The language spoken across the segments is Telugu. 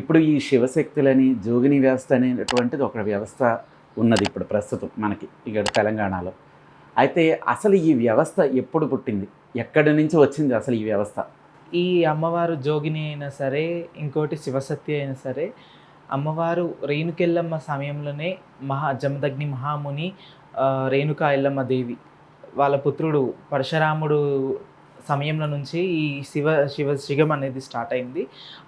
ఇప్పుడు ఈ శివశక్తులని జోగిని వ్యవస్థ అనేటువంటిది ఒక వ్యవస్థ ఉన్నది ఇప్పుడు ప్రస్తుతం మనకి ఇక్కడ తెలంగాణలో. అయితే అసలు ఈ వ్యవస్థ ఎప్పుడు పుట్టింది? ఎక్కడి నుంచి వచ్చింది అసలు ఈ వ్యవస్థ? ఈ అమ్మవారు జోగిని అయినా సరే, ఇంకోటి శివసత్య అయినా సరే, అమ్మవారు రేణుకెళ్ళమ్మ సమయంలోనే జమదగ్ని మహాముని, రేణుకా ఎల్లమ్మ దేవి వాళ్ళ పుత్రుడు పరశురాముడు సమయంలో నుంచి ఈ శిగం అనేది స్టార్ట్ అయింది.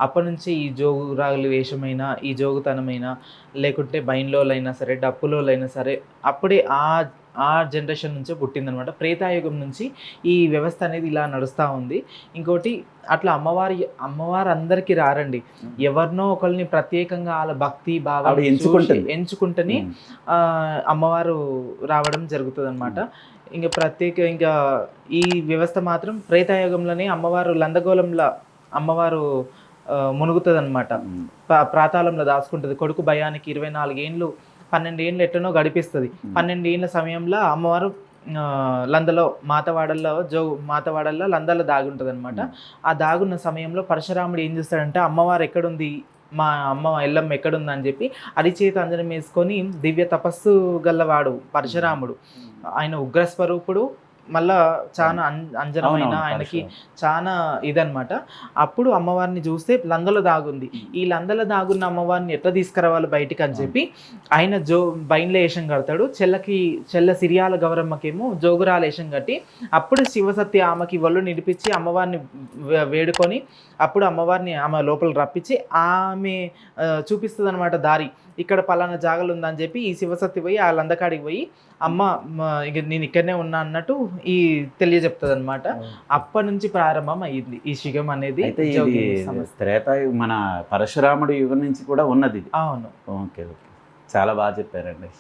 అప్పటి నుంచి ఈ జోగురాలు వేషమైనా, ఈ జోగుతనమైనా, లేకుంటే బైన్లోలైనా సరే, డప్పులోలైనా సరే, అప్పుడే ఆ జనరేషన్ నుంచే పుట్టిందనమాట. త్రేతాయుగం నుంచి ఈ వ్యవస్థ అనేది ఇలా నడుస్తూ ఉంది. ఇంకోటి అట్లా అమ్మవారు అందరికీ రారండి. ఎవరినో ఒకరిని ప్రత్యేకంగా వాళ్ళ భక్తి భావాలు ఎంచుకుంటేనే అమ్మవారు రావడం జరుగుతుంది అనమాట. ఇంకా ఈ వ్యవస్థ మాత్రం త్రేతాయుగంలోనే అమ్మవారు లందగోళంలో అమ్మవారు మునుగుతుంది అనమాట. ప్రాతాళంలో దాచుకుంటుంది. కొడుకు భయానికి 24 ఏండ్లు 12 ఏండ్లు ఎట్లనో గడిపిస్తుంది. 12 ఏండ్ల సమయంలో అమ్మవారు లందలో మాతవాడల్లో లందలో దాగుంటుంది అనమాట. ఆ దాగున్న సమయంలో పరశురాముడు ఏం చేస్తాడంటే, అమ్మవారు ఎక్కడుంది, మా అమ్మ ఎల్లమ్మ ఎక్కడుంది అని చెప్పి అరిచేతి అంజనం వేసుకొని, దివ్య తపస్సు గల్లవాడు పరశురాముడు. ఆయన ఉగ్రస్వరూపుడు, మళ్ళా చాలా అంజనమైన ఆయనకి చాలా ఇదనమాట. అప్పుడు అమ్మవారిని చూస్తే లందలో దాగుంది. ఈ లందలో దాగున్న అమ్మవారిని ఎట్లా తీసుకురావాలి బయటికి అని చెప్పి ఆయన బైన్ల వేషం కడతాడు. చెల్ల సిరియాల గౌరమ్మకేమో జోగురాల వేషం కట్టి, అప్పుడు శివసత్య ఆమెకి ఒళ్ళు నిడిపించి అమ్మవారిని వేడుకొని, అప్పుడు అమ్మవారిని ఆమె లోపల రప్పించి ఆమె చూపిస్తుంది అనమాట దారి. ఇక్కడ పలానా జాగలు ఉందని చెప్పి ఈ శివసత్తి పోయి ఆ లందకాడికి పోయి, అమ్మ ఇక నేను ఇక్కడనే ఉన్నా అన్నట్టు తెలియజెప్తుంది అనమాట. అప్పటి నుంచి ప్రారంభం అయ్యింది ఈ శిగం అనేది. మన పరశురాముడి యుగం నుంచి కూడా ఉన్నది. అవును. ఓకే, చాలా బాగా చెప్పారండి.